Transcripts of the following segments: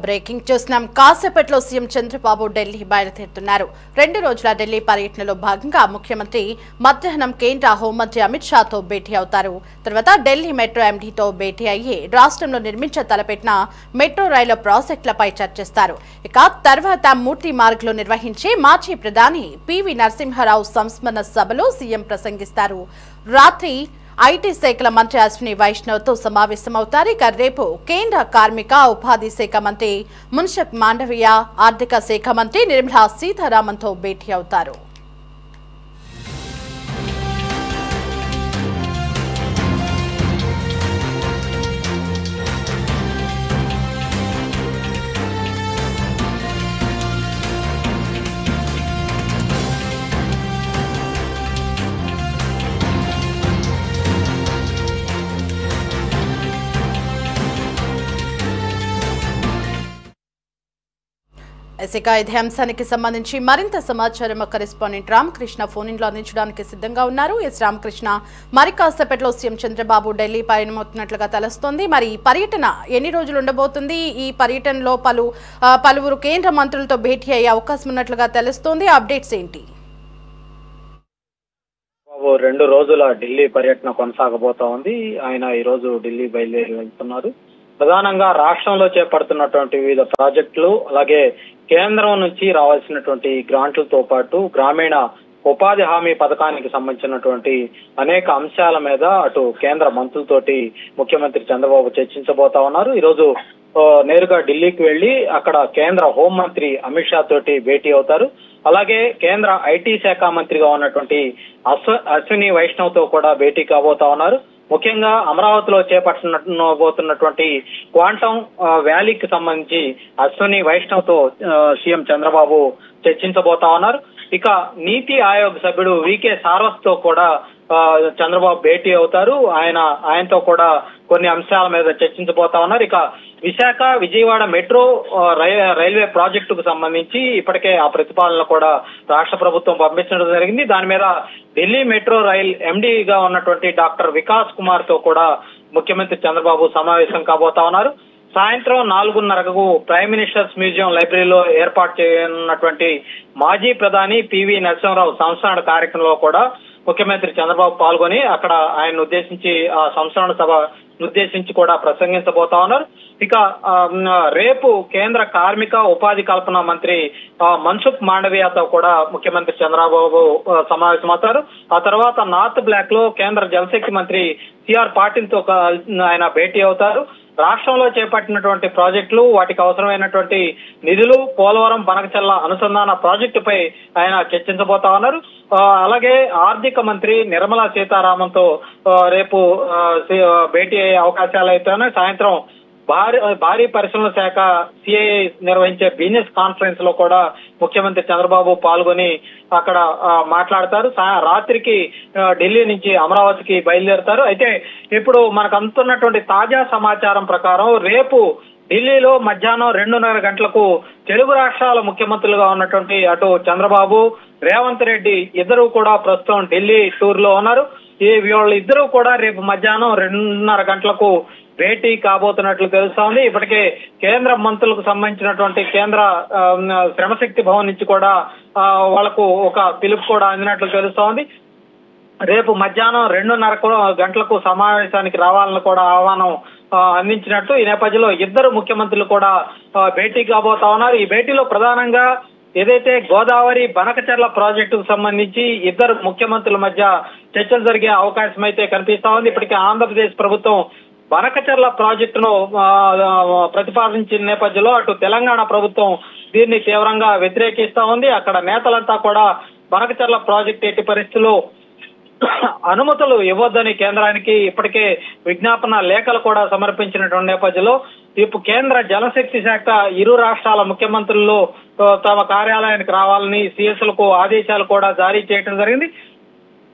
Breaking చూస్తున్నాం. కాసేపట్లో CM Chandrababu Delhi బయలుదేరుతున్నారు. 2 రోజుల ఢిల్లీ పర్యటనలో భాగంగా ముఖ్యమంత్రి మధ్యాహ్నం కేంద్ర హోంమంత్రి అమిత్ షాతో భేటీ అవుతారు. తర్వాత ఢిల్లీ మెట్రో ఎండీతో భేటీ అయ్యి రాష్ట్రంలో నిర్మించ తలపెట్టిన మెట్రో రైలు ప్రాజెక్టులపై చర్చిస్తారు. ఇక తర్వాత మూర్తి మార్గ్లో నిర్వహించే మాజీ ప్రధాని పివి నరసింహారావు సంస్మరణ సభలో సీఎం ప్రసంగిస్తారు. రాత్రి ఐటీ శాఖల మంత్రి అశ్విని వైష్ణవ్తో సమావేశమవుతారు. ఇక రేపు కేంద్ర కార్మిక ఉపాధి శాఖ మంత్రి మున్షక్ మాండవీయ, ఆర్థిక శాఖ మంత్రి నిర్మలా సీతారామన్తో భేటీ అవుతారు. ఇదే అంశానికి సంబంధించి మరింత సమాచారం కరెస్పాండెంట్ రామకృష్ణ ఫోన్ ఇన్లో అందించడానికి సిద్ధంగా ఉన్నారు. రామకృష్ణ, మరి కాసేపట్లో సీఎం చంద్రబాబు ఢిల్లీ పయనమవుతున్నట్లుగా తెలుస్తోంది. మరి ఈ పర్యటన ఎన్ని రోజులు ఉండబోతుంది? ఈ పర్యటనలో పలువురు కేంద్ర మంత్రులతో భేటీ అయ్యే అవకాశం ఉన్నట్లుగా తెలుస్తోంది. అప్డేట్స్ ఏంటి? 2 రోజుల ఢిల్లీ పర్యటన కొనసాగబోతా ఉంది. ఆయన ఈ రోజు ఢిల్లీ బయలుదేరి వెళ్తున్నారు. ప్రధానంగా రాష్ట్రంలో చేపడుతున్నటువంటి వివిధ ప్రాజెక్టులు, అలాగే కేంద్రం నుంచి రావాల్సినటువంటి గ్రాంట్లతో పాటు గ్రామీణ ఉపాధి హామీ పథకానికి సంబంధించినటువంటి అనేక అంశాల మీద అటు కేంద్ర మంత్రులతోటి ముఖ్యమంత్రి చంద్రబాబు చర్చించబోతా ఉన్నారు. ఈ రోజు నేరుగా ఢిల్లీకి వెళ్లి అక్కడ కేంద్ర హోంమంత్రి అమిత్ షా తోటి భేటీ అవుతారు. అలాగే కేంద్ర ఐటీ శాఖ మంత్రిగా ఉన్నటువంటి అశ్విని వైష్ణవ్ తో కూడా భేటీ కాబోతా ఉన్నారు. ముఖ్యంగా అమరావతిలో చేపట్టబోతున్నటువంటి క్వాంటమ్ వ్యాలీకి సంబంధించి అశ్విని వైష్ణవ్ తో సీఎం చంద్రబాబు చర్చించబోతా ఉన్నారు. ఇక నీతి ఆయోగ్ సభ్యుడు వికే సారస్ తో కూడా చంద్రబాబు భేటీ అవుతారు. ఆయనతో కూడా కొన్ని అంశాల మీద చర్చించబోతా ఉన్నారు. ఇక విశాఖ విజయవాడ మెట్రో రైల్వే ప్రాజెక్టుకు సంబంధించి ఇప్పటికే ఆ ప్రతిపాదనలు కూడా రాష్ట్ర ప్రభుత్వం పంపించడం జరిగింది. దాని మీద ఢిల్లీ మెట్రో రైల్ ఎండీగా ఉన్నటువంటి డాక్టర్ వికాస్ కుమార్ తో కూడా ముఖ్యమంత్రి చంద్రబాబు సమావేశం కాబోతా ఉన్నారు. సాయంత్రం 4:30కు ప్రైమ్ మినిస్టర్స్ మ్యూజియం లైబ్రరీలో ఏర్పాటు చేయనున్నటువంటి మాజీ ప్రధాని పివి నరసింహారావు సంస్మరణ కార్యక్రమంలో కూడా ముఖ్యమంత్రి చంద్రబాబు పాల్గొని అక్కడ ఆయన ఉద్దేశించి ఆ సంస్మరణ సభ ఉద్దేశించి కూడా ప్రసంగించబోతా ఉన్నారు. ఇక రేపు కేంద్ర కార్మిక ఉపాధి కల్పన మంత్రి మన్సుఖ్ మాండవీయతో కూడా ముఖ్యమంత్రి చంద్రబాబు సమావేశమవుతారు. ఆ తర్వాత నార్త్ బ్లాక్ లో కేంద్ర జలశక్తి మంత్రి సిఆర్ పాటిల్ తో ఆయన భేటీ అవుతారు. రాష్ట్రంలో చేపట్టినటువంటి ప్రాజెక్టులు, వాటికి అవసరమైనటువంటి నిధులు, పోలవరం బనకచెర్ల అనుసంధాన ప్రాజెక్టుపై ఆయన చర్చించబోతా ఉన్నారు. అలాగే ఆర్థిక మంత్రి నిర్మలా సీతారామన్ తో రేపు భేటీ అయ్యే అవకాశాలు అయితే సాయంత్రం భారీ పరిశ్రమల శాఖ సిఐఐ నిర్వహించే బిజినెస్ కాన్ఫరెన్స్ లో కూడా ముఖ్యమంత్రి చంద్రబాబు పాల్గొని అక్కడ మాట్లాడతారు. రాత్రికి ఢిల్లీ నుంచి అమరావతికి బయలుదేరుతారు. అయితే ఇప్పుడు మనకు అందుతున్నటువంటి తాజా సమాచారం ప్రకారం రేపు ఢిల్లీలో మధ్యాహ్నం 2:30 గంటలకు తెలుగు రాష్ట్రాల ముఖ్యమంత్రులుగా ఉన్నటువంటి అటు చంద్రబాబు, రేవంత్ రెడ్డి ఇద్దరు కూడా ప్రస్తుతం ఢిల్లీ టూర్ లో ఉన్నారు. వీళ్ళిద్దరూ కూడా రేపు మధ్యాహ్నం 2:30 గంటలకు భేటీ కాబోతున్నట్లు తెలుస్తోంది. ఇప్పటికే కేంద్ర మంత్రులకు సంబంధించినటువంటి కేంద్ర శ్రమశక్తి భవన్ నుంచి కూడా వాళ్లకు ఒక పిలుపు కూడా అందినట్లు తెలుస్తోంది. రేపు మధ్యాహ్నం 2:30 గంటలకు సమావేశానికి రావాలని కూడా ఆహ్వానం అందించినట్టు ఈ నేపథ్యంలో ఇద్దరు ముఖ్యమంత్రులు కూడా భేటీ కాబోతా ఉన్నారు. ఈ భేటీలో ప్రధానంగా ఏదైతే గోదావరి బనకచెర్ల ప్రాజెక్టుకు సంబంధించి ఇద్దరు ముఖ్యమంత్రుల మధ్య చర్చలు జరిగే అవకాశం అయితే కనిపిస్తా ఉంది. ఇప్పటికే ఆంధ్రప్రదేశ్ ప్రభుత్వం బనకచెర్ల ప్రాజెక్టును ప్రతిపాదించిన నేపథ్యంలో అటు తెలంగాణ ప్రభుత్వం దీన్ని తీవ్రంగా వ్యతిరేకిస్తా ఉంది. అక్కడ నేతలంతా కూడా బనకచెర్ల ప్రాజెక్టు ఎట్టి పరిస్థితుల్లో అనుమతులు ఇవ్వొద్దని కేంద్రానికి ఇప్పటికే విజ్ఞాపన లేఖలు కూడా సమర్పించినటువంటి నేపథ్యంలో ఇప్పుడు కేంద్ర జలశక్తి శాఖ ఇరు రాష్ట్రాల ముఖ్యమంత్రులు తమ కార్యాలయానికి రావాలని సిఎస్లకు ఆదేశాలు కూడా జారీ చేయడం జరిగింది.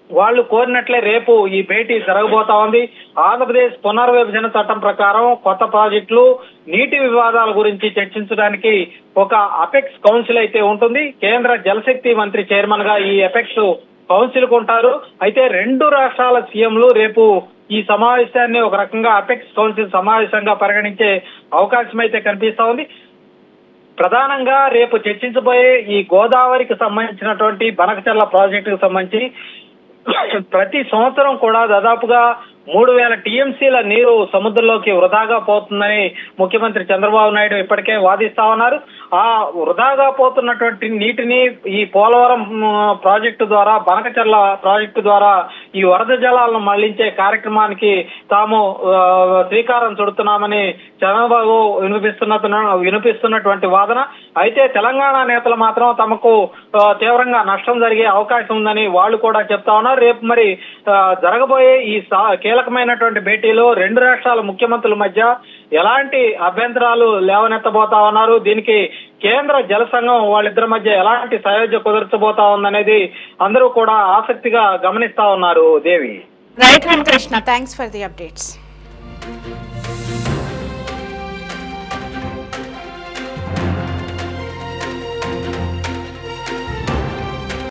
వాళ్ళు కోరినట్లే రేపు ఈ భేటీ జరగబోతా ఉంది. ఆంధ్రప్రదేశ్ పునర్విభజన చట్టం ప్రకారం కొత్త ప్రాజెక్టులు, నీటి వివాదాల గురించి చర్చించడానికి ఒక అపెక్స్ కౌన్సిల్ అయితే ఉంటుంది. కేంద్ర జలశక్తి మంత్రి చైర్మన్ గా ఈ అపెక్స్ కౌన్సిల్ కొంటారు. అయితే 2 రాష్ట్రాల సీఎంలు రేపు ఈ సమావేశాన్ని ఒక రకంగా అపెక్స్ కౌన్సిల్ సమావేశంగా పరిగణించే అవకాశం అయితే కనిపిస్తా ఉంది. ప్రధానంగా రేపు చర్చించబోయే ఈ గోదావరికి సంబంధించినటువంటి బనకచర్ల ప్రాజెక్టుకు సంబంధించి ప్రతి సంవత్సరం కూడా దాదాపుగా 3000 టీఎంసీల నీరు సముద్రంలోకి వృధాగా పోతుందని ముఖ్యమంత్రి చంద్రబాబు నాయుడు ఇప్పటికే వాదిస్తా ఉన్నారు. ఆ వృధాగా పోతున్నటువంటి నీటిని ఈ పోలవరం ప్రాజెక్టు ద్వారా, బనకచర్ల ప్రాజెక్టు ద్వారా ఈ వరద జలాలను మళ్లించే కార్యక్రమానికి తాము శ్రీకారం చుడుతున్నామని చంద్రబాబు వినిపిస్తున్నటువంటి వాదన. అయితే తెలంగాణ నేతలు మాత్రం తమకు తీవ్రంగా నష్టం జరిగే అవకాశం ఉందని వాళ్ళు కూడా చెప్తా ఉన్నారు. రేపు మరి జరగబోయే ఈ కీలకమైనటువంటి భేటీలో రెండు రాష్ట్రాల ముఖ్యమంత్రుల మధ్య ఎలాంటి అభ్యంతరాలు లేవనెత్తబోతా ఉన్నారు, దీనికి కేంద్ర జల సంఘం వాళ్ళిద్దరి మధ్య ఎలాంటి సయోధ్య కుదర్చబోతా ఉందనేది అందరూ కూడా ఆసక్తిగా గమనిస్తా ఉన్నారు. Devi. Right hand Krishna, thanks for the updates.